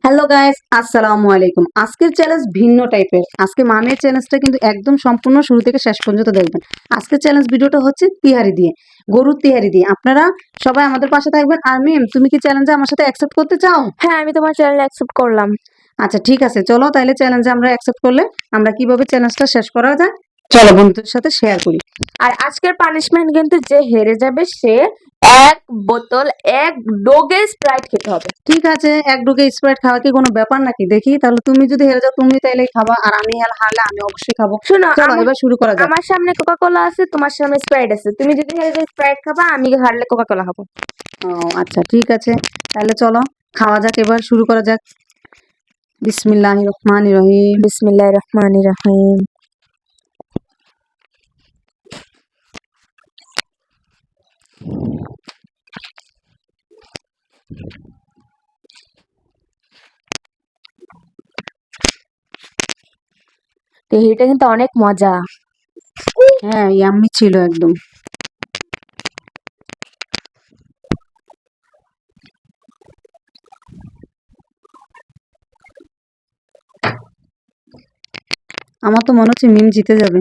Hello guys, আসসালামু আলাইকুম। আজকের চ্যালেঞ্জ ভিন্ন টাইপের। আজকে মামের চ্যালেঞ্জটা কিন্তু একদম সম্পূর্ণ শুরু থেকে শেষ পর্যন্ত দেখবেন। আজকের চ্যালেঞ্জ ভিডিওটা হচ্ছে তিহারি দিয়ে, গরুর তিহারি দিয়ে। আপনারা সবাই আমাদের পাশে থাকবেন। আর মিম, তুমি কি চ্যালেঞ্জে আমার সাথে অ্যাকসেপ্ট করতে চাও? হ্যাঁ, আমি তোমার চ্যানেল অ্যাকসেপ্ট করলাম। আচ্ছা ঠিক আছে, চলো তাইলে চ্যালেঞ্জে আমরা অ্যাকসেপ্ট করলে আমরা কিভাবে চ্যালেঞ্জটা শেষ করা যায় চলো বন্ধুদের সাথে শেয়ার করি। আর আজকের পানিশমেন্ট কিন্তু যে হেরে যাবে সে এক বোতল এক ডোগে স্প্রাইট খেতে হবে। ঠিক আছে, এক ডুকে স্প্রাইট খাওয়া কি কোনো ব্যাপার নাকি? দেখি তাহলে, তুমি যদি হেরে যাও তুমি তাইলেই খাবা, আর আমি হারলে আমি অবশ্যই খাবো। শোনো, চলো এবার শুরু করা যাক। আমার সামনে কোকা কোলা আছে, তোমার সামনে স্প্রাইট আছে। তুমি যদি হেরে যাও স্প্রাইট খাবা, আমি হারলে কোকা কোলা খাবো। ও আচ্ছা ঠিক আছে, তাহলে চলো খাওয়া যাক, এবার শুরু করা যাক। বিসমিল্লাহির রহমানির রহিম। বিসমিল্লাহির রহমানির রহিম। তেহরিটা কিন্তু অনেক মজা। হ্যাঁ, ইয়াম্মি ছিল একদম। আমার তো মনে হচ্ছে মিম জিতে যাবে।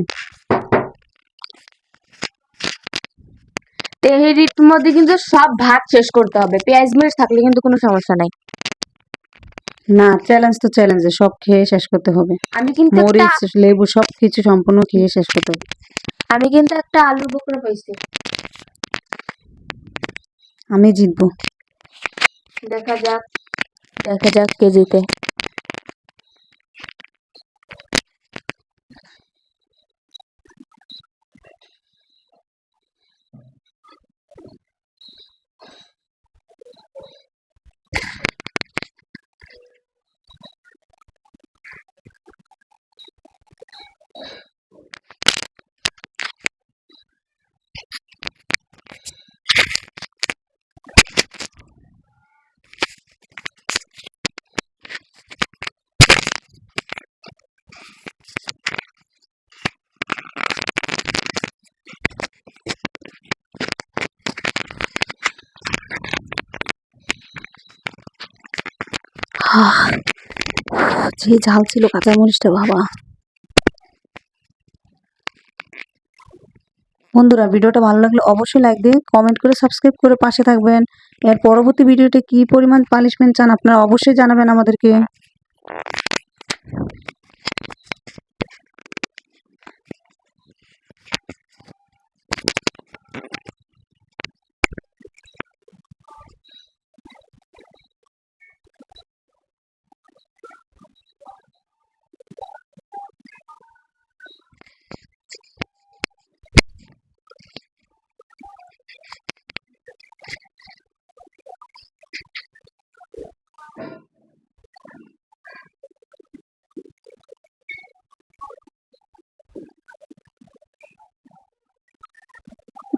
তেহরির মধ্যে কিন্তু সব ভাত শেষ করতে হবে, পেঁয়াজ মরিচ থাকলে কিন্তু কোনো সমস্যা নাই। না, চ্যালেঞ্জ তো চ্যালেঞ্জে সব খেয়ে শেষ করতে হবে। আমি কিন্তু একটা মরিচ লেবু সব কিছু সম্পূর্ণ খেয়ে শেষ করতে হবে। আমি কিন্তু একটা আলুর বোকরা পাইছি। আমি জিতবো। দেখা যাক, দেখা যাক কে জিতে। যে ঝাল ছিল কাঁচা মরিচটা, বাবা। বন্ধুরা, ভিডিওটা ভালো লাগলে অবশ্যই লাইক দিয়ে কমেন্ট করে সাবস্ক্রাইব করে পাশে থাকবেন। এর পরবর্তী ভিডিওতে কি পরিমাণ পানিশমেন্ট চান আপনারা অবশ্যই জানাবেন আমাদেরকে।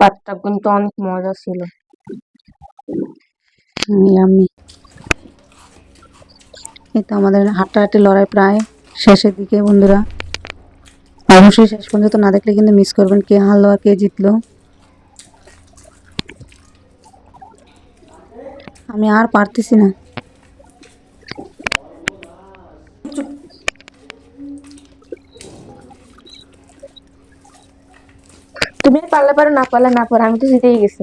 ভাতটা কিন্তু অনেক মজা ছিল। আমি এই তো আমাদের হাঁটাহাঁটি লড়াই প্রায় শেষের দিকে বন্ধুরা। অবশ্যই শেষ পর্যন্ত না দেখলে কিন্তু মিস করবেন কে হারলো আর কে জিতলো। আমি আর পারতেছি না। তুমি আর পারলে পারো, না পারলে না পারো, আমি তো জিতেই গেছি।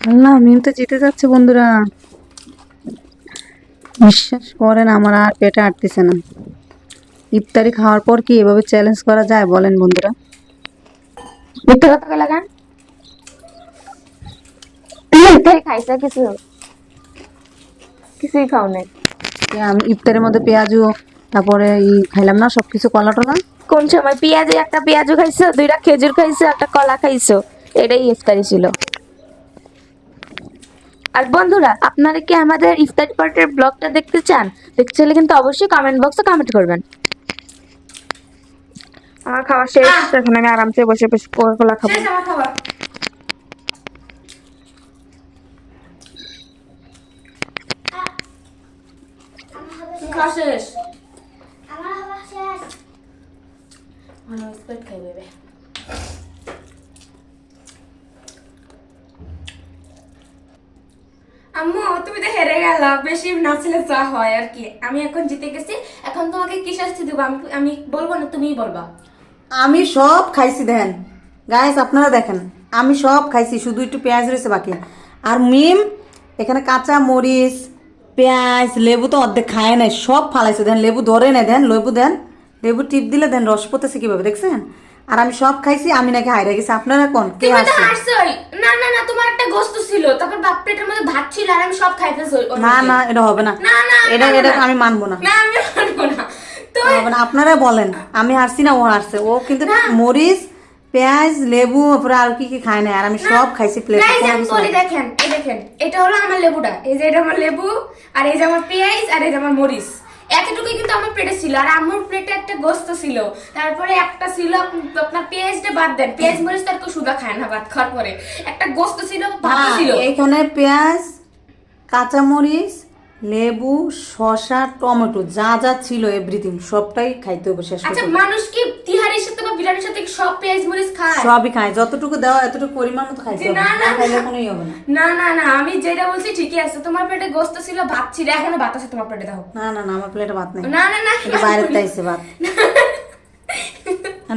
আল্লাহ, মিম তো জিতে যাচ্ছে বন্ধুরা। বিশ্বাস করেন, আমার আর পেটে আটতেছে না। ইফতারি খাওয়ার পর কি এভাবে চ্যালেঞ্জ করা যায় বলেন বন্ধুরা? মিথ্যা কথা কইলা কেন? ইফতারি খাইছা কিছু? কিছুই খাও নাই। আমি ইফতারের মধ্যে পেঁয়াজু, তারপরে খাইলাম না সবকিছু, কলা টলা। কোন সময় একটা পেঁয়াজু খাইছো, দুইটা খেজুর খাইছো, একটা কলা খাইছো, এটাই ইফতারি ছিল। আর বন্ধুরা, আপনারা কি আমাদের ইফতারি পার্টির ব্লগটা দেখতে চান? দেখতে চাইলে কিন্তু অবশ্যই কমেন্ট বক্সে কমেন্ট করবেন। আমার খাওয়া শেষ, এখন আমি আরামসে বসে বসে কোলা খাবো। খাওয়া শেষ। আম্মু, তুমি তো হেরে হেরে গেলাম, বেশি নাচলে যা হয় আর কি। আমি এখন জিতে গেছি, এখন তোমাকে কি শাস্তি দেবো আমি আমি বলবো না, তুমিই বলবা। আমি সব খাইছি দেখেন গাইস, আপনারা দেখেন আমি সব খাইছি, শুধু একটু পেঁয়াজ রয়েছে বাকি। আর মিম এখানে কাঁচা মরিচ পেঁয়াজ লেবু তো অর্ধেক খায় নাই, সব ফালাইছে। দেন লেবু ধরে নাই, দেন লেবু দেন, লেবু টিপ দিলে দেন রস পড়তেছে কিভাবে দেখছেন। আর আমি সব খাইছি, আমি নাকি হাইরে গেছি। আপনারা কোন কে তুমি তো হাসছে? হারছই। না না না, তোমার একটা গোস্ত ছিল, তারপর বাপ প্লেটের মধ্যে ভাত ছিল, আর আমি সব খাইতেছি ওর না মধ্যে। না, এটা হবে না, না না এটা না, এটা না। আমি মানবো না। না আমি মানবো না। তো হবে না, আপনারা বলেন আমি হারছি না ও হারছে। ও কিন্তু না। মরিচ পেঁয়াজ লেবু তারপরে আর কি কি খায় না, আর আমি সব খাইছি প্লেটে। গাইস আমি বলি, দেখেন এই দেখেন, এটা হলো আমার লেবুটা, এই যে এটা আমার লেবু, আর এই যে আমার পেঁয়াজ, আর এই যে আমার মরিচ। এতটুকুই কিন্তু আমার প্লেটে ছিল, আর আমার প্লেটে একটা গোস্ত ছিল, তারপরে একটা ছিল আপনার পেঁয়াজটা বাদ দেন, পেঁয়াজ মরিচ তার কেউ সুদা খায় না ভাত খাওয়ার পরে। একটা গোস্ত ছিল, ভাত ছিল। এখানে পেঁয়াজ কাঁচামরিচ লেবু শসা টমেটো যা যা ছিল এভরিথিং সবটাই খাইতে হবে শেষ আচ্ছা, পর্যন্ত। মানুষ কি তিহারির সাথে বা বিরিয়ানির সাথে কি সব পেঁয়াজ মরিচ খায়? সবই খায়, যতটুকু দেওয়া এতটুকু পরিমাণ মতো খাইতে হবে, না, না না, খাইলে না। কোনোই হবে না। না না না, আমি যেটা বলছি ঠিকই আছে। তোমার প্লেটে গোস্ত ছিল, ভাত ছিল, এখনো ভাত আছে তোমার প্লেটে, দাও। না না না, আমার প্লেটে ভাত নেই, না না না, এটা বাইরের তাইছে ভাত।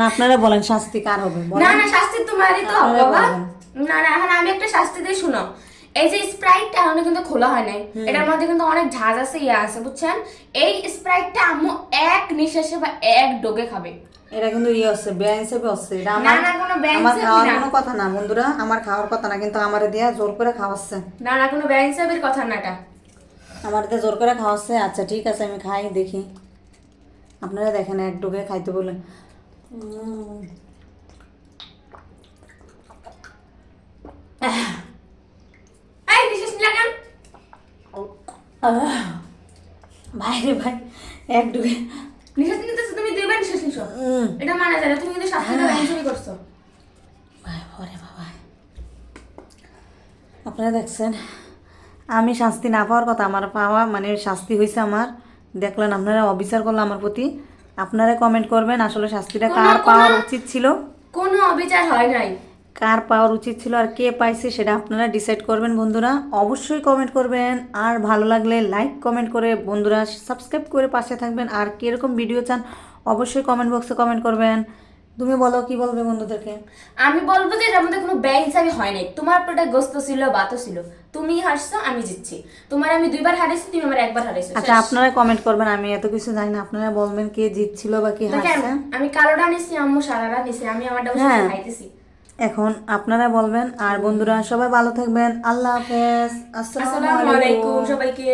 না, আপনারা বলেন শাস্তি কার হবে বলেন? না না, শাস্তি তোমারই তো হবে আপনারা বাবা। বলবেন। না না, এখন আমি একটা শাস্তি দিই, শুনো। এই যে স্প্রাইটটা এখনো কিন্তু খোলা হয় নাই, এটার মধ্যে কিন্তু অনেক ঝাঁজ আছে, ইয়ে আছে, বুঝছেন? এই স্প্রাইটটা আম্মু এক নিঃশ্বাসে বা এক ডোগে খাবে। এটা কিন্তু ইয়ে হচ্ছে বেআইন হিসেবে হচ্ছে, এটা না আমার না, কোনো ব্যাংক আমার খাওয়ার না। কোনো কথা না বন্ধুরা, আমার খাওয়ার কথা না, কিন্তু আমারে দিয়া জোর করে খাওয়াচ্ছে, না না, কোনো ব্যাংক সাহেবের কথা না এটা। আমার দিয়ে জোর করে খাওয়াচ্ছে। আচ্ছা ঠিক আছে, আমি খাই দেখি। আপনারা দেখেন এক ডুবে খাইতে বলে। এই নিঃশ্বাস নিলা কেন? ভাইরে ভাই, এক ডুবে। নিঃশ্বাস নিতেছো তুমি, দুইবার নিঃশ্বাস নিছো, এটা মানা যায় না। তুমি কিন্তু শাস্তিটা ব্যাংক করছো। ওরে বাবা, আপনারা দেখছেন আমি শাস্তি না পাওয়ার কথা, আমার পাওয়া মানে শাস্তি হয়েছে আমার। দেখলেন আপনারা অবিচার করলো আমার প্রতি। আপনারা কমেন্ট করবেন আসলে শাস্তিটা কার পাওয়ার উচিত ছিল, কোনো অবিচার হয় নাই। কার পাওয়ার উচিত ছিল আর কে পাইছে সেটা আপনারা ডিসাইড করবেন বন্ধুরা। অবশ্যই কমেন্ট করবেন, আর ভালো লাগলে লাইক কমেন্ট করে বন্ধুরা সাবস্ক্রাইব করে পাশে থাকবেন। আর কীরকম ভিডিও চান অবশ্যই কমেন্ট বক্সে কমেন্ট করবেন। তুমি বলো কি বলবে বন্ধুদেরকে? আমি বলবো যে এটার মধ্যে কোনো ব্যাংক হিসাবে হয় নাই। তোমার পেটে গোস্ত ছিল, ভাতও ছিল, তুমি হারছো, আমি জিতছি। তোমার আমি দুইবার হারাইছি, তুমি আমার একবার হারাইছো। আচ্ছা আপনারা কমেন্ট করবেন, আমি এত কিছু জানি না, আপনারা বলবেন কে জিতছিল বা কি দেখেন, হারছে। আমি কালোটা নিছি, আম্মু সারাটা নিছি, আমি আমারটা বসে হ্যাঁ। খাইতেছি। এখন আপনারা বলবেন। আর বন্ধুরা সবাই ভালো থাকবেন, আল্লাহ হাফেজ, আসসালামু আসসালামু আলাইকুম। আলাইকুম সবাইকে।